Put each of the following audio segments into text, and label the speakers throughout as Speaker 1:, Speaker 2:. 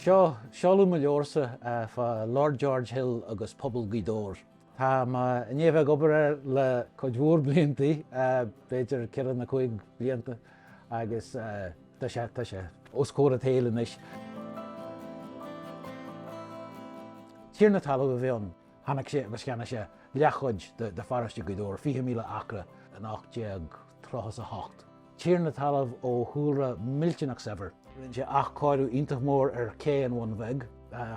Speaker 1: Seoladh leorsa fa Lord George Hill agus Pobal Ghaoth Dobhair. Tá ma níomh obair le chuid bliantaí, beidir ceann na chuig blianta agus tá sé oscóir teideal is. Tíarna talamh a bhíonn, hanach sé agus ceanna sé leachchuid de Foilsithe Ghaoth Dobhair, 20,000 acre an 838. Tíarna talamh ó thuaire milteanach sever. Rinne sé ach cáidú iontach mór céan bhain bheith.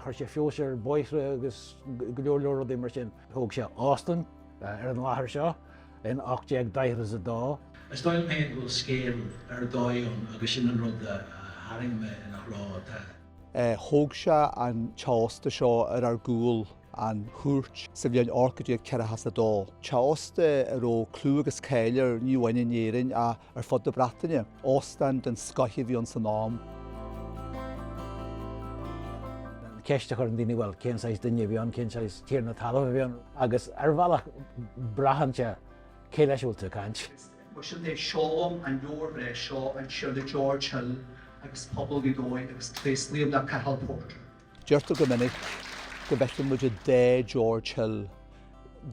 Speaker 1: Chuir sé feoisir boithre agus go leor d mar sin. Thóg sé Austin an láthar seo in 810.
Speaker 2: Is dóil mé bhfuil scéal dáún agus sin an rud haing me nach rá.
Speaker 3: Thóg sé an teasta seo ar gúil an thuairt sa bhíonn orcaidíag ceithre has dá. Teasta ó clú agus céilear níomhaine néireann ar fud do Bretainne, Austin den scoiche bhíonn san nám.
Speaker 1: Ceiste chuir an daoine bhfuil cén sais duine bhíonn, cén sais tíarna talamh bhíonn, agus bhealach brathante cé leis bhfuil tú caint.
Speaker 4: Mar sin é seo an leabhar seo an Tiarna George Hill agus Pobal Ghaoth Dobhair agus tréasliam le Cathal Póirtéir.
Speaker 3: Deirtear go minic go bheiceann muid dé George Hill.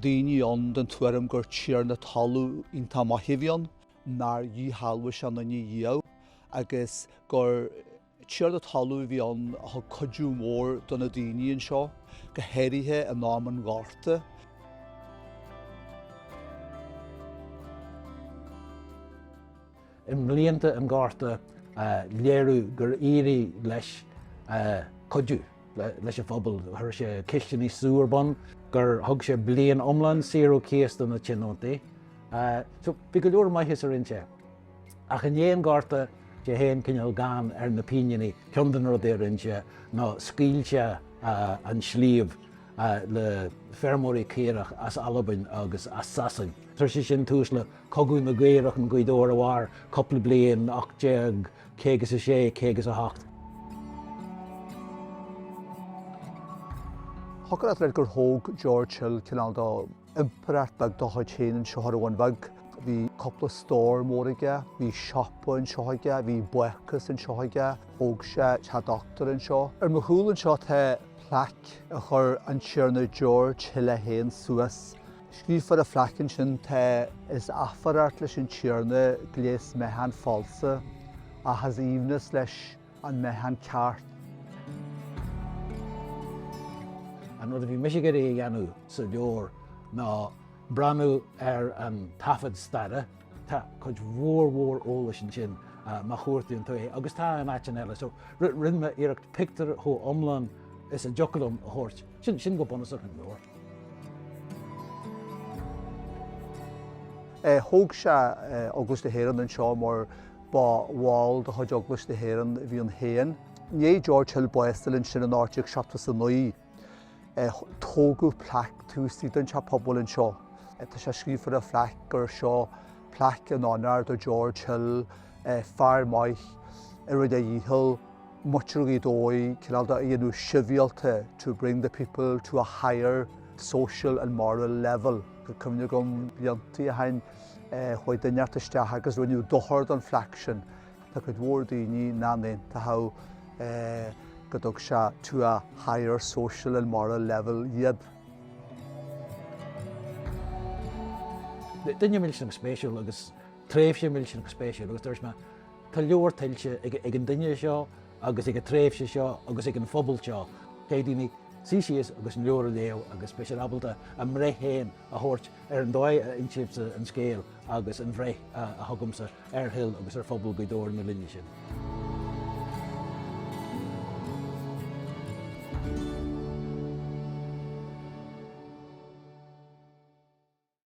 Speaker 3: Daoine an den tuairim gur tíarna talú ionta maithimhíonn nar díhalbha se na díú agus gur tíarna talú bhíonn a codú mór donna daoine seo go háirithe an nám an gharta.
Speaker 1: In mblianta an gharta léirú gur éirí leis codú. Leis a phobal, thuir sé cisteanna suúrban, gur thug sé bliain omlan siar ó céasta na tsinóntaí. So bhí go leor maithis ar inse. Ach an éon gharta sé héan cineál gan ar na píonaí ceandan rud ar inse ná scíilte an slíomh le fermóirí céireach as albain agus as sasain. Tar sé sin tús le cogadh na Gaoireach an Ghaoth Dobhair bhar coppla bliain 806, 808.
Speaker 3: Thugad le gur thóg George Hill cinál dá imperat bag do chéann seo bhain bag. Bhí coppla stór móraige, bhí siopa an seoige, bhí buchas an seoige, thóg sé teadachtar an seo. Ar mo chúil an seo tá plac a chur an Tiarna George Hill a héan suas. Scríomhar a flacin sin tá is afarart leis an tíarna gléas mehan falsa a has íomnas leis an mehan ceart.
Speaker 1: An rud a bhí misigeirí dhéanú sa leor ná branú ar an tafad staire, tá chuid mhór ólas sin má chuairtaíonn tú é, agus tá an áitin eile. So rinne iirecht pictar ó omlan is a jocalam a thuirt. Sin go bonasach an leor.
Speaker 3: Thóg sé agus de héan an seo mar ba bháil de chuid agus de héan bhí an héan. Né George Hill buistalinn sin an áiteach seachta sa nuí. Tógu plac túsí den se pobl an seo. Tá sé scríomhar a flac gur seo plac an anar do George Hill, fear maith ar rud a dhíthil, muintir Ghaoth Dobhair, cinál da dhéanú sibhialta to bring the people to a higher social and moral level. Go cumne gom bliantaí a hain chuid daine isteach agus rinneú dochard an flac sin. Tá chud mhór daoine nánainn tá how godog sé to a higher social and moral level iad.
Speaker 1: Dunne mil sin spéisiúil agus tréimh sé mil sin spéisiúil agus dúirs me tá leor tiltte ag an duine seo agus ag an tréimhse seo agus ag an phobal seo. Cé daoine síos agus an leor léamh agus speisialabalta an mréithéin a thuirt ar an dóid intíobsa an scéal agus an bhréith a thugamsa ar Hill agus ar Pobal Ghaoth Dobhair na linne sin.